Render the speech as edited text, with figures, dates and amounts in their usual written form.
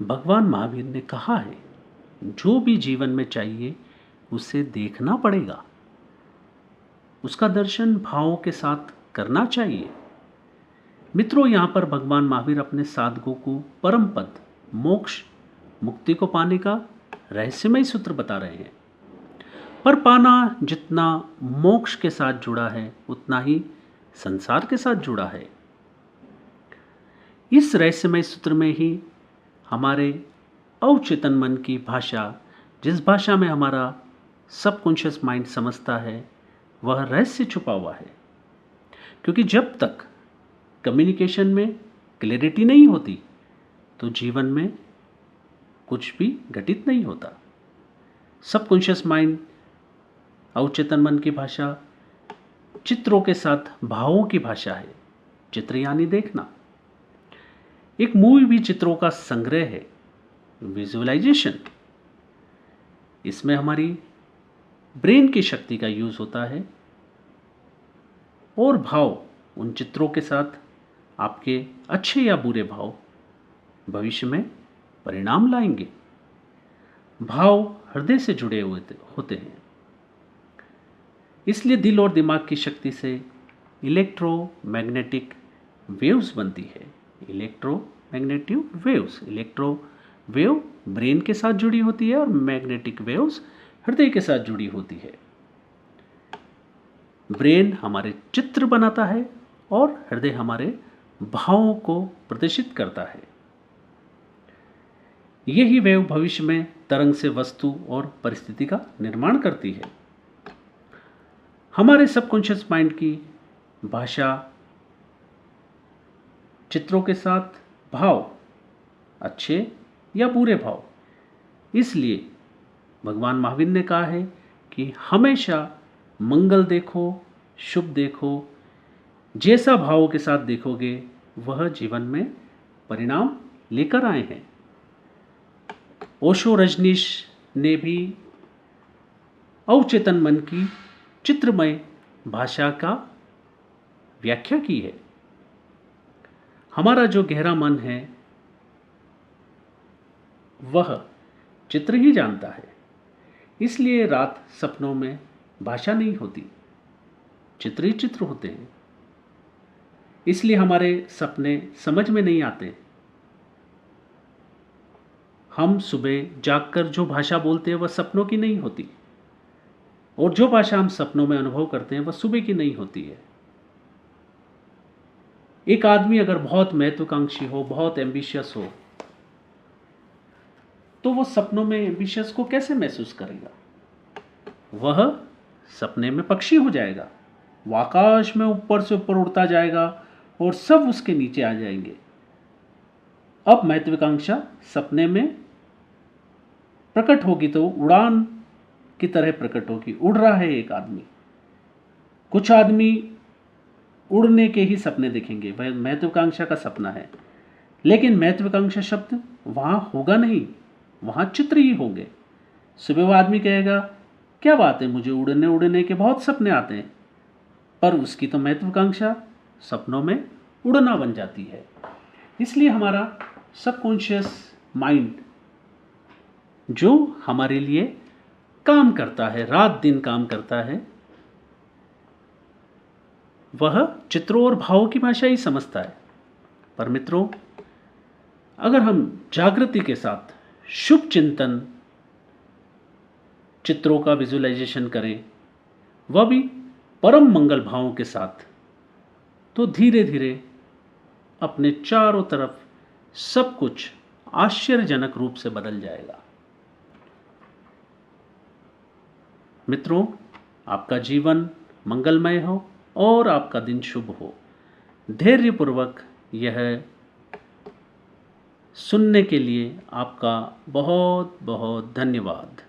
भगवान महावीर ने कहा है, जो भी जीवन में चाहिए उसे देखना पड़ेगा, उसका दर्शन भावों के साथ करना चाहिए। मित्रों, यहाँ पर भगवान महावीर अपने साधकों को परम पद, मोक्ष, मुक्ति को पाने का रहस्यमय सूत्र बता रहे हैं। पर पाना जितना मोक्ष के साथ जुड़ा है उतना ही संसार के साथ जुड़ा है। इस रहस्यमय सूत्र में ही हमारे अवचेतन मन की भाषा, जिस भाषा में हमारा सबकॉन्शियस माइंड समझता है, वह रहस्य छुपा हुआ है। क्योंकि जब तक कम्युनिकेशन में क्लैरिटी नहीं होती तो जीवन में कुछ भी घटित नहीं होता। सबकॉन्शियस माइंड, अवचेतन मन की भाषा चित्रों के साथ भावों की भाषा है। चित्र यानी देखना। एक मूवी भी चित्रों का संग्रह है, विजुअलाइजेशन। इसमें हमारी ब्रेन की शक्ति का यूज होता है और भाव, उन चित्रों के साथ आपके अच्छे या बुरे भाव भविष्य में परिणाम लाएंगे। भाव हृदय से जुड़े हुए होते हैं, इसलिए दिल और दिमाग की शक्ति से इलेक्ट्रोमैग्नेटिक वेव्स बनती है। Electromagnetic waves, electro wave brain के साथ जुड़ी होती है और मैग्नेटिक वेव्स हृदय के साथ जुड़ी होती है। ब्रेन हमारे चित्र बनाता है और हृदय हमारे भावों को प्रदर्शित करता है। यही वेव भविष्य में तरंग से वस्तु और परिस्थिति का निर्माण करती है। हमारे सबकॉन्शियस माइंड की भाषा चित्रों के साथ भाव, अच्छे या बुरे भाव। इसलिए भगवान महावीर ने कहा है कि हमेशा मंगल देखो, शुभ देखो। जैसा भावों के साथ देखोगे वह जीवन में परिणाम लेकर आए हैं। ओशो रजनीश ने भी अवचेतन मन की चित्रमय भाषा का व्याख्या की है। हमारा जो गहरा मन है वह चित्र ही जानता है। इसलिए रात सपनों में भाषा नहीं होती, चित्र ही चित्र होते हैं। इसलिए हमारे सपने समझ में नहीं आते। हम सुबह जागकर जो भाषा बोलते हैं वह सपनों की नहीं होती, और जो भाषा हम सपनों में अनुभव करते हैं वह सुबह की नहीं होती है। एक आदमी अगर बहुत महत्वाकांक्षी हो, बहुत एम्बिशियस हो, तो वह सपनों में एम्बिशियस को कैसे महसूस करेगा? वह सपने में पक्षी हो जाएगा, वह आकाश में ऊपर से ऊपर उड़ता जाएगा और सब उसके नीचे आ जाएंगे। अब महत्वाकांक्षा सपने में प्रकट होगी तो उड़ान की तरह प्रकट होगी। उड़ रहा है एक आदमी। कुछ आदमी उड़ने के ही सपने देखेंगे, वह महत्वाकांक्षा का सपना है, लेकिन महत्वाकांक्षा शब्द वहां होगा नहीं, वहां चित्र ही होंगे। सुबह वह आदमी कहेगा, क्या बात है, मुझे उड़ने उड़ने के बहुत सपने आते हैं, पर उसकी तो महत्वाकांक्षा सपनों में उड़ना बन जाती है। इसलिए हमारा सबकॉन्शियस माइंड जो हमारे लिए काम करता है, रात दिन काम करता है, वह चित्रों और भावों की भाषा ही समझता है। पर मित्रों, अगर हम जागृति के साथ शुभ चिंतन, चित्रों का विजुअलाइजेशन करें, वह भी परम मंगल भावों के साथ, तो धीरे धीरे अपने चारों तरफ सब कुछ आश्चर्यजनक रूप से बदल जाएगा। मित्रों, आपका जीवन मंगलमय हो और आपका दिन शुभ हो। धैर्यपूर्वक यह सुनने के लिए आपका बहुत बहुत धन्यवाद।